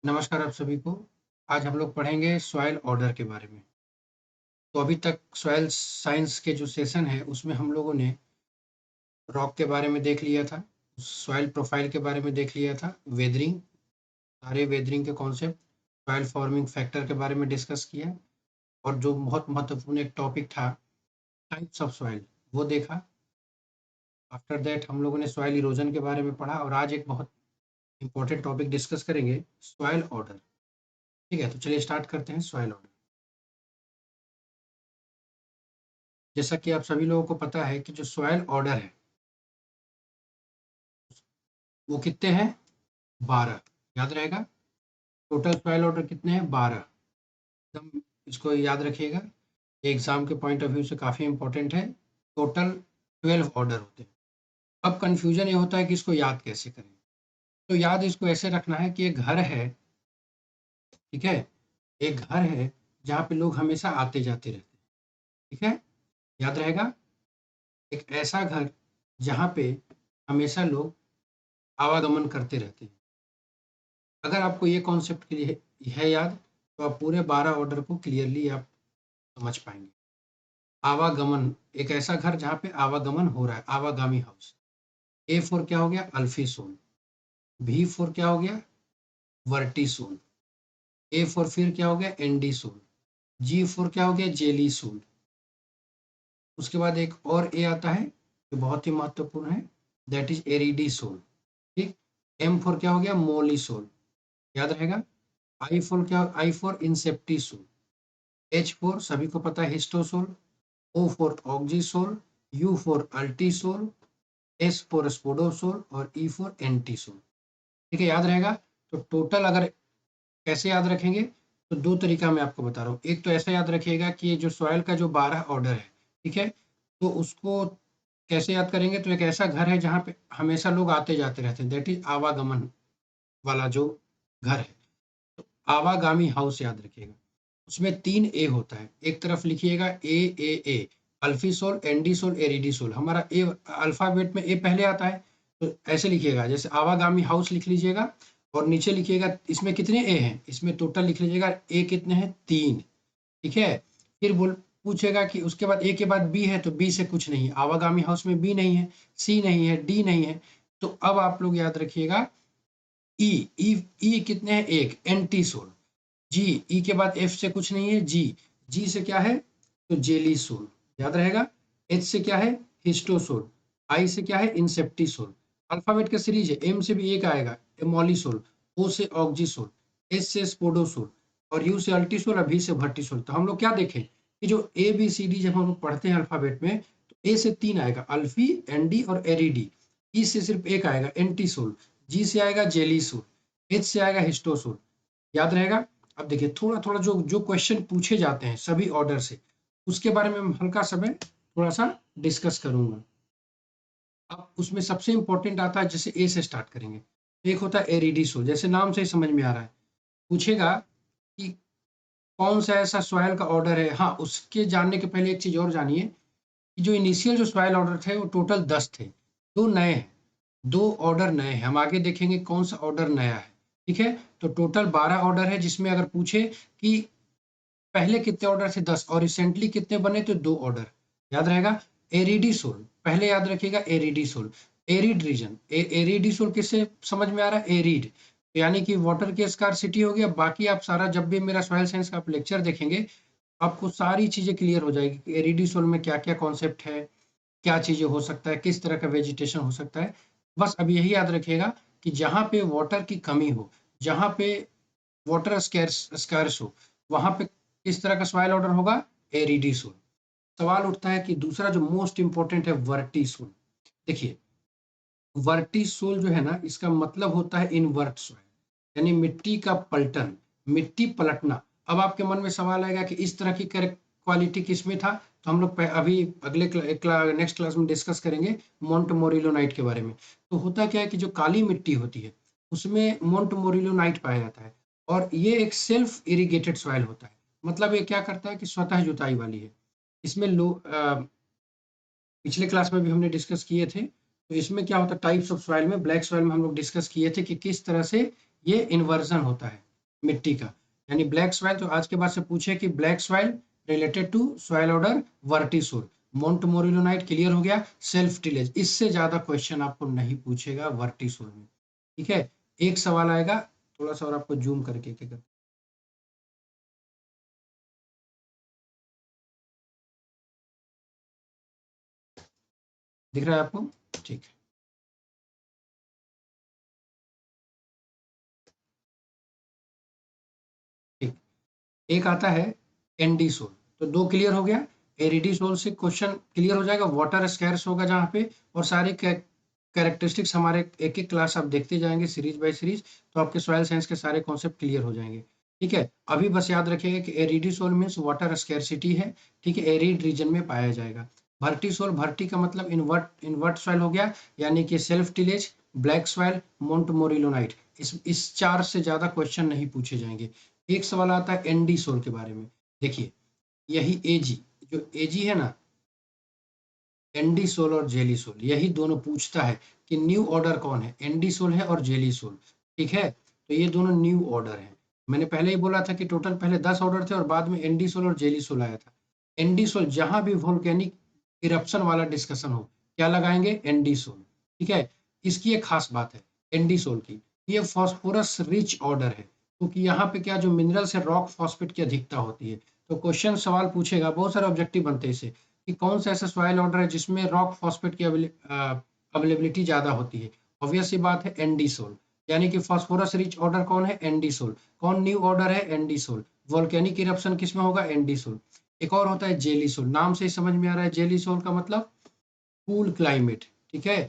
नमस्कार आप सभी को। आज हम लोग पढ़ेंगे सॉइल ऑर्डर के बारे में। तो अभी तक सॉइल साइंस के जो सेशन है उसमें हम लोगों ने रॉक के बारे में देख लिया था, सॉइल प्रोफाइल के बारे में देख लिया था, वेदरिंग, सारे वेदरिंग के कॉन्सेप्ट, सॉइल फॉर्मिंग फैक्टर के बारे में डिस्कस किया और जो बहुत महत्वपूर्ण एक टॉपिक था टाइप्स ऑफ सॉइल वो देखा। आफ्टर दैट हम लोगों ने सॉइल इरोजन के बारे में पढ़ा और आज एक बहुत इंपॉर्टेंट टॉपिक डिस्कस करेंगे, सॉइल ऑर्डर। ठीक है, तो चलिए स्टार्ट करते हैं सॉइल ऑर्डर। जैसा कि आप सभी लोगों को पता है कि जो सॉइल ऑर्डर है वो कितने हैं? 12। याद रहेगा, टोटल सॉइल ऑर्डर कितने हैं? 12। एकदम इसको याद रखिएगा, ये एग्जाम के पॉइंट ऑफ व्यू से काफ़ी इंपॉर्टेंट है। टोटल 12 ऑर्डर होते हैं। अब कंफ्यूजन ये होता है कि इसको याद कैसे करें। तो याद इसको ऐसे रखना है कि एक घर है, ठीक है, एक घर है जहाँ पे लोग हमेशा आते जाते रहते हैं। ठीक है, याद रहेगा, एक ऐसा घर जहाँ पे हमेशा लोग आवागमन करते रहते हैं। अगर आपको ये कॉन्सेप्ट के लिए है याद, तो आप पूरे 12 ऑर्डर को क्लियरली आप समझ पाएंगे। आवागमन, एक ऐसा घर जहाँ पे आवागमन हो रहा है, आवागामी हाउस। ए फोर क्या हो गया? अल्फीसोल। भी फोर क्या हो गया? वर्टिसोल। ए फोर फिर क्या हो गया? एंडीसोल। जी फोर क्या हो गया? जेलीसोल। उसके बाद एक और ए आता है जो बहुत ही महत्वपूर्ण है, दैट इज एरिडीसोल। ठीक, एम फोर क्या हो गया? मोलिसोल। याद रहेगा। आई फोर क्या? I four inceptisol. H four सभी को पता है, histosol. O four oxisol. U four ultisol. S four spodosol और ई फोर एंटीसोल। ठीक है, याद रहेगा। तो टोटल अगर कैसे याद रखेंगे, तो दो तरीका मैं आपको बता रहा हूँ। एक तो ऐसा याद रखिएगा कि ये जो सॉइल का जो 12 ऑर्डर है, ठीक है, तो उसको कैसे याद करेंगे, तो एक ऐसा घर है जहाँ पे हमेशा लोग आते जाते रहते हैं, दैट इज आवागमन वाला जो घर है। तो आवागामी हाउस याद रखिएगा। उसमें 3 ए होता है। एक तरफ लिखिएगा ए, अल्फीसोल, एंडीसोल, एरिडीसोल। हमारा ए अल्फाबेट में ए पहले आता है, तो ऐसे लिखिएगा, जैसे आवागामी हाउस लिख लीजिएगा और नीचे लिखिएगा इसमें कितने ए हैं, इसमें टोटल लिख लीजिएगा ए कितने हैं? 3। ठीक है, फिर बोल पूछेगा कि उसके बाद ए के बाद बी है, तो बी से कुछ नहीं, आवागामी हाउस में बी नहीं है, सी नहीं है, डी नहीं है। तो अब आप लोग याद रखिएगा ई, ई कितने हैं? एक, एंटीसोल। जी, ई के बाद एफ से कुछ नहीं है, जी, जी से क्या है? तो जेलीसोल। याद रहेगा। एच से क्या है? हिस्टोसोल। आई से क्या है? इंसेप्टिसोल। अल्फाबेट का सीरीज है, एम से भी एक आएगा, एमोलिसोल। ओ से ऑक्जीसोल। एस से स्पोडोसोल और यू से अल्टीसोल और भी से वर्टिसोल। तो हम लोग क्या देखें कि जो ए बी सी डी जब हम लोग पढ़ते हैं अल्फाबेट में, तो ए से 3 आएगा, अल्फी, एनडी और एरिडी। ई से सिर्फ एक आएगा, एंटीसोल। जी से आएगा जेलीसोल। एच से आएगा हिस्टोसोल। याद रहेगा। अब देखिए, थोड़ा थोड़ा जो जो क्वेश्चन पूछे जाते हैं सभी ऑर्डर से, उसके बारे में हम हल्का समय थोड़ा सा डिस्कस करूंगा। अब उसमें सबसे इंपॉर्टेंट आता है, जैसे ए से स्टार्ट करेंगे। एक होता है एरिडीसोल, जैसे नाम से ही समझ में आ रहा है, पूछेगा कि कौन सा ऐसा सॉइल का ऑर्डर है। हाँ, उसके जानने के पहले एक चीज और जानिए कि जो इनिशियल जो सॉइल ऑर्डर थे वो टोटल 10 थे, दो नए हैं, दो ऑर्डर नए हैं। हम आगे देखेंगे कौन सा ऑर्डर नया है। ठीक है, तो टोटल 12 ऑर्डर है, जिसमें अगर पूछे कि पहले कितने ऑर्डर थे? 10। और रिसेंटली कितने बने? तो 2 ऑर्डर। याद रहेगा। एरिडीसोल पहले याद रखिएगा, एरिडीसोल, एरिड रीजन। एरिडीसोल किससे समझ में आ रहा है? एरिड, यानी कि वाटर की स्कार्सिटी हो गया। बाकी आप सारा जब भी मेरा सॉइल साइंस का आप लेक्चर देखेंगे, आपको सारी चीजें क्लियर हो जाएगी कि एरिडीसोल में क्या क्या कॉन्सेप्ट है, क्या चीजें हो सकता है, किस तरह का वेजिटेशन हो सकता है। बस अब यही याद रखिएगा कि जहाँ पे वाटर की कमी हो, जहाँ पे वाटर स्कैर्स हो, वहां पे किस तरह का सॉइल ऑर्डर होगा? एरिडीसोल। सवाल उठता है कि दूसरा जो मोस्ट इंपॉर्टेंट है, वर्टिसोल। देखिए, वर्टिसोल जो है ना, इसका मतलब होता है इनवर्ट सॉइल, यानी मिट्टी का पलटन, मिट्टी पलटना। अब आपके मन में सवाल आएगा कि इस तरह की क्वालिटी किसमें था, तो हम लोग अभी अगले नेक्स्ट क्लास में डिस्कस करेंगे मोंट मोरिलोनाइट के बारे में। तो होता क्या है कि जो काली मिट्टी होती है उसमें मोंट मोरिलोनाइट पाया जाता है, और ये एक सेल्फ इरिगेटेड सॉइल होता है। मतलब ये क्या करता है कि स्वतः जुताई वाली है। इसमें पिछले क्लास में भी हमने डिस्कस किए थे। तो इसमें क्या होता है, टाइप्स ऑफ सॉइल में, ब्लैक सॉइल में हम लोग डिस्कस किए थे कि किस तरह से ये इन्वर्जन होता है। मिट्टी का, यानी ब्लैक सॉइल। तो आज के बाद से पूछे कि black soil related to soil order vertisol, montmorillonite clear हो गया, सेल्फ टिलेज। इससे ज्यादा क्वेश्चन आपको नहीं पूछेगा वर्टिसोल में, ठीक है। एक सवाल आएगा, थोड़ा सा और आपको जूम करके क्या कर, दिख रहा है आपको? ठीक है, ठीक। एक आता है एनडीसोल, तो दो क्लियर हो गया। एरिडीसोल से क्वेश्चन क्लियर हो जाएगा, वाटर स्कैर्स होगा जहाँ पे, और सारे कैरेक्टरिस्टिक्स हमारे एक एक क्लास आप देखते जाएंगे सीरीज बाय सीरीज, तो आपके सॉइल साइंस के सारे कॉन्सेप्ट क्लियर हो जाएंगे, ठीक है। अभी बस याद रखिएगा कि एरिडीसोल मीन्स वाटर स्कैरसिटी है, ठीक है, एरिड रीजन में पाया जाएगा। भर्टीसोल, भर्टी का मतलब इनवर्ट सॉइल हो गया, यानी कि self tillage, black soil, montmorillonite. इस चार से ज्यादा क्वेश्चन नहीं पूछे जाएंगे। एक सवाल आता है एनडीसोल के बारे में। देखिए, यही एजी, जो एजी है ना, एंडीसोल और जेलीसोल, यही दोनों पूछता है कि न्यू ऑर्डर कौन है, एंडीसोल है और जेलीसोल, ठीक है। तो ये दोनों न्यू ऑर्डर है। मैंने पहले ही बोला था कि टोटल पहले 10 ऑर्डर थे और बाद में एंडीसोल और जेलीसोल आया था। एंडीसोल जहां भी वोल्केनिक इरप्शन वाला डिस्कशन हो, क्या लगाएंगे, एंडीसोल, ठीक है। इसकी एक खास बात है एंडीसोल की, ये फॉस्फोरस रिच ऑर्डर है, क्योंकि यहाँ पे क्या, जो मिनरल्स है, रॉक फॉस्फेट की अधिकता होती है। तो क्वेश्चन सवाल पूछेगा, बहुत सारे ऑब्जेक्टिव बनते हैं इसे, कि कौन सा ऐसा सॉइल ऑर्डर है जिसमें रॉक फॉस्फेट की अवेलेबिलिटी ज्यादा होती है। ऑब्वियस सी बात है एंडीसोल, यानी कि फास्फोरस रिच ऑर्डर कौन है, एंडीसोल। कौन न्यू ऑर्डर है, एंडीसोल। वोल्केनिक इरप्शन किसमें होगा, एंडीसोल। एक और होता है जेलीसोल, नाम से ही समझ में आ रहा है, जेलीसोल का मतलब कूल क्लाइमेट, ठीक है।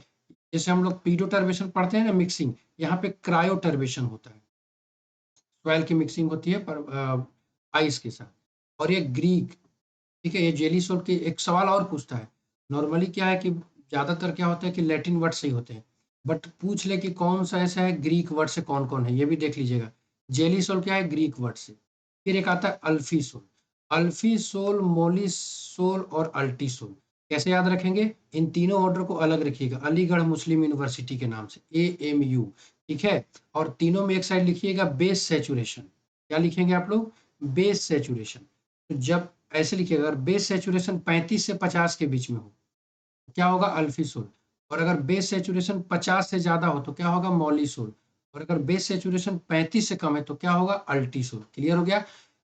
जैसे हम लोग पीडोटर्बेशन पढ़ते हैं ना, मिक्सिंग, यहाँ पे क्रायोटर्बेशन होता है, सॉइल की मिक्सिंग होती है पर आइस के साथ। और ये ग्रीक, ठीक है, ये जेली सोल के एक सवाल और पूछता है। नॉर्मली क्या है कि ज्यादातर क्या होता है कि लैटिन वर्ड से ही होते हैं, बट पूछ ले कि कौन सा ऐसा है ग्रीक वर्ड से, कौन कौन है, ये भी देख लीजिएगा। जेली सोल क्या है, ग्रीक वर्ड से। फिर एक आता है अल्फी सोल, अल्फी सोल, मोली सोल और अल्टी सोल। कैसे याद रखेंगे, इन तीनों ऑर्डर को अलग रखिएगा, अलीगढ़ मुस्लिम यूनिवर्सिटी के नाम से, AMU, ठीक है। और तीनों में एक साइड लिखिएगा बेस सेचुरेशन, क्या लिखेंगे आप लोग, बेस सेचुरेशन। तो जब ऐसे लिखिएगा, अगर बेस सेचुरेशन 35 से 50 के बीच में हो, क्या होगा, अल्फीसोल। और अगर बेस सेचुरेशन 50 से ज्यादा हो तो क्या होगा, मॉलीसोल। और अगर बेस सेचुरेशन 35 से कम है तो क्या होगा, अल्टीसोल। क्लियर हो गया।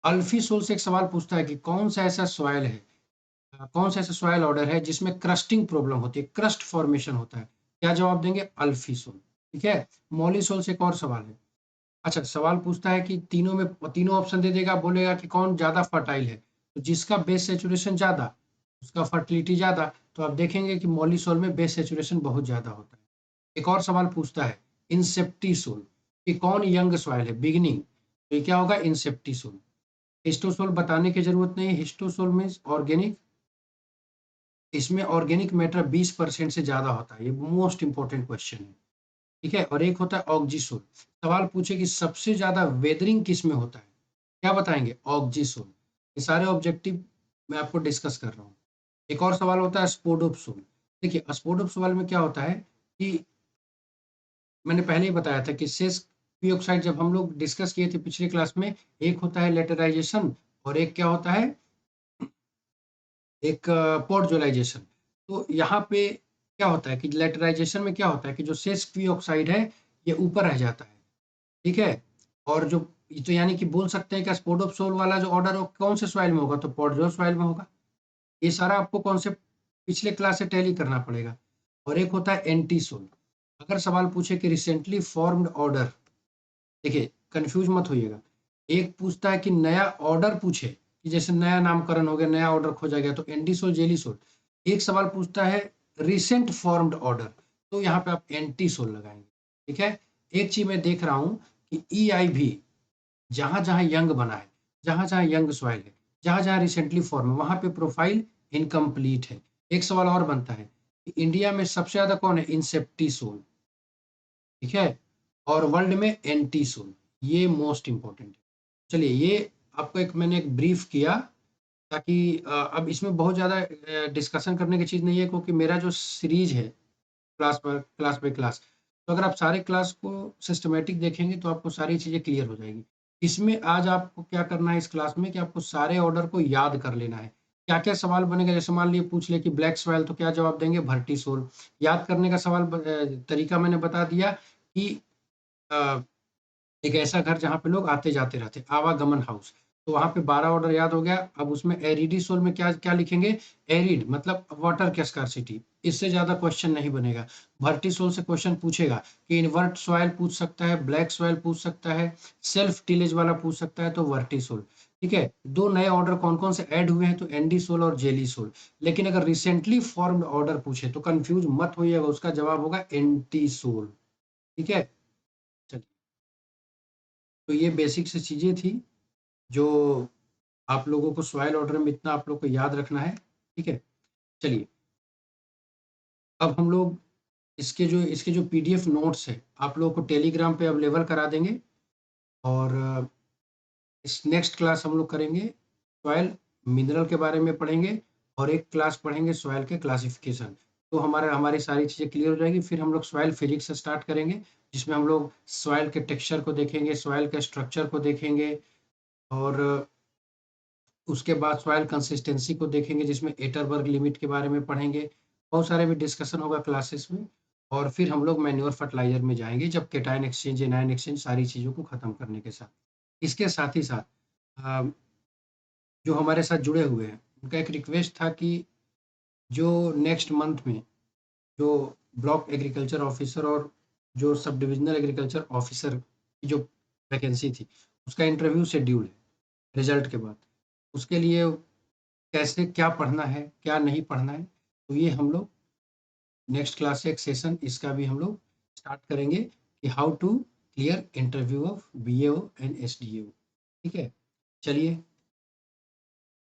अल्फीसोल से एक सवाल पूछता है कि कौन सा ऐसा सॉइल है, कौन सा ऐसा सॉइल ऑर्डर है जिसमें क्रस्टिंग प्रॉब्लम होती है, क्रस्ट फॉर्मेशन होता है। क्या जवाब देंगे, अल्फीसोल, ठीक है। मॉलीसोल से एक और सवाल है। अच्छा, सवाल पूछता है कि तीनों में, तीनों ऑप्शन दे देगा, बोलेगा कि कौन ज्यादा फर्टाइल है, तो जिसका बेस सेचुरेशन ज्यादा, उसका फर्टिलिटी ज्यादा। तो आप देखेंगे कि मॉलीसोल में बेस सेचुरेशन बहुत ज्यादा होता है। एक और सवाल पूछता है इंसेप्टीसोल, कि कौन यंग सॉइल है, बिगिनिंग, तो ये क्या होगा, इंसेप्टीसोल। हिस्टोसोल बताने की जरूरत नहीं, हिस्टोसोल मीन्स ऑर्गेनिक, इसमें ऑर्गेनिक मैटर 20% से ज्यादा होता है, ये मोस्ट इंपॉर्टेंट क्वेश्चन है, ठीक है। और एक होता है ऑक्जीसोल, सवाल पूछे कि सबसे ज्यादा वेदरिंग किस में होता है, क्या बताएंगे, ऑक्जीसोल। ये सारे ऑब्जेक्टिव मैं आपको डिस्कस कर रहा हूँ। एक और सवाल होता है स्पोडोप्सोल। देखिए, स्पोडोप्सोल में क्या होता है कि मैंने पहले ही बताया था कि सेस पी ऑक्साइड जब हम लोग डिस्कस किए थे पिछले क्लास में, एक होता है लेटराइजेशन और एक क्या होता है, एक पोर्टजोलाइजेशन। तो यहाँ पे क्या होता है कि लेटराइजेशन में क्या होता है कि जो सेस पी ऑक्साइड है, ये ऊपर रह जाता है, ठीक है। और जो, तो यानी कि बोल सकते हैं कि स्पोडोप्सोल वाला जो ऑर्डर हो कौन से सॉइल में होगा, तो पॉडजोर सॉइल में होगा। ये सारा आपको कॉन्सेप्ट पिछले क्लास से टैली करना पड़ेगा। और एक होता है एंटीसोल। अगर सवाल पूछे कि रिसेंटली फॉर्म्ड ऑर्डर, देखिए कंफ्यूज मत होइएगा, एक पूछता है कि नया ऑर्डर पूछे, कि जैसे नया नामकरण हो गया, नया ऑर्डर खोजा गया, तो एंडीसोल जेलीसोल। एक सवाल पूछता है रिसेंट फॉर्म्ड ऑर्डर, तो यहाँ पे आप एंटीसोल लगाएंगे, ठीक है। एक चीज मैं देख रहा हूँ कि EIV जहां जहां यंग बना है, जहां जहां यंग सॉइल है, जहां जहां रिसेंटली फॉर्म है, वहां पे प्रोफाइल इनकम्प्लीट है। एक सवाल और बनता है कि इंडिया में सबसे ज्यादा कौन है, इंसेप्टीसोल, ठीक है, और वर्ल्ड में एंटीसोल। ये मोस्ट इंपॉर्टेंट है। चलिए, ये आपको एक मैंने एक ब्रीफ किया, ताकि अब इसमें बहुत ज़्यादा डिस्कशन करने की चीज़ नहीं है, क्योंकि मेरा जो सीरीज है क्लास बाय क्लास, तो अगर आप सारे क्लास को सिस्टमेटिक देखेंगे तो आपको सारी चीज़ें क्लियर हो जाएगी। इसमें आज आपको क्या करना है इस क्लास में कि आपको सारे ऑर्डर को याद कर लेना है। क्या-क्या सवाल बनेगा, जैसे मान लीजिए पूछ ले कि ब्लैक सॉइल, तो क्या जवाब देंगे? भर्टिसोल। याद करने का सवाल तरीका मैंने बता दिया कि अ एक ऐसा घर जहाँ पे लोग आते-जाते रहते, आवागमन हाउस। तो वहाँ पे 12 ऑर्डर याद हो गया। अब उसमें एरिडीसोल में क्या क्या लिखेंगे? एरिड मतलब वाटर की स्कार्सिटी। इससे ज़्यादा क्वेश्चन नहीं बनेगा। वर्टिसोल से क्वेश्चन पूछेगा कि इन्वर्ट सॉइल पूछ सकता है, ब्लैक सॉइल पूछ सकता है, सेल्फ टिलेज वाला पूछ सकता है, तो वर्टिसोल। ठीक है? 2 नए ऑर्डर कौन-कौन से ऐड हुए हैं? तो एंडीसोल और जेलीसोल। लेकिन अगर रिसेंटली फॉर्म्ड ऑर्डर पूछे तो कन्फ्यूज़ मत होइएगा, उसका जवाब होगा एंटीसोल। ठीक है? चलिए, तो ये बेसिक सी चीज़ें थी जो आप लोगों को सॉइल ऑर्डर में इतना आप लोग को याद रखना है। ठीक है? चलिए, अब हम लोग इसके जो पीडीएफ नोट्स हैं, आप लोगों को टेलीग्राम पे अवेलेबल करा देंगे। और इस नेक्स्ट क्लास हम लोग करेंगे सॉइल मिनरल के बारे में पढ़ेंगे, और एक क्लास पढ़ेंगे सॉइल के क्लासिफिकेशन। तो हमारी सारी चीज़ें क्लियर हो जाएगी। फिर हम लोग सॉइल फिजिक्स से स्टार्ट करेंगे, जिसमें हम लोग सॉइल के टेक्सचर को देखेंगे, सॉइल के स्ट्रक्चर को देखेंगे, और उसके बाद सॉइल कंसिस्टेंसी को देखेंगे, जिसमें एटरबर्ग लिमिट के बारे में पढ़ेंगे। बहुत सारे भी डिस्कशन होगा क्लासेस में। और फिर हम लोग मैन्योर फर्टिलाइजर में जाएँगे, जब केटायन एक्सचेंज, एनायन एक्सचेंज सारी चीज़ों को खत्म करने के साथ। इसके साथ ही साथ अ, जो हमारे साथ जुड़े हुए हैं, उनका एक रिक्वेस्ट था कि जो नेक्स्ट मंथ में जो ब्लॉक एग्रीकल्चर ऑफिसर और जो सब डिविजनल एग्रीकल्चर ऑफिसर की जो वैकेंसी थी, उसका इंटरव्यू शेड्यूल है रिजल्ट के बाद। उसके लिए कैसे क्या पढ़ना है, क्या नहीं पढ़ना है, तो ये हम लोग नेक्स्ट क्लास से एक सेशन इसका भी हम लोग स्टार्ट करेंगे कि how to clear interview of BAO and SDO. ठीक है? चलिए,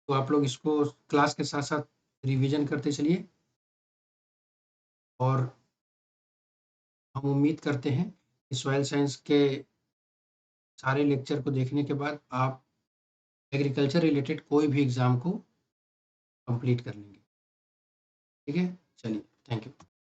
तो आप लोग इसको क्लास के साथ-साथ रिवीजन करते चलिए, और हम उम्मीद करते हैं कि सॉइल साइंस के सारे लेक्चर को देखने के बाद आप एग्रीकल्चर रिलेटेड कोई भी एग्ज़ाम को कंप्लीट कर लेंगे। ठीक है? चलिए, थैंक यू।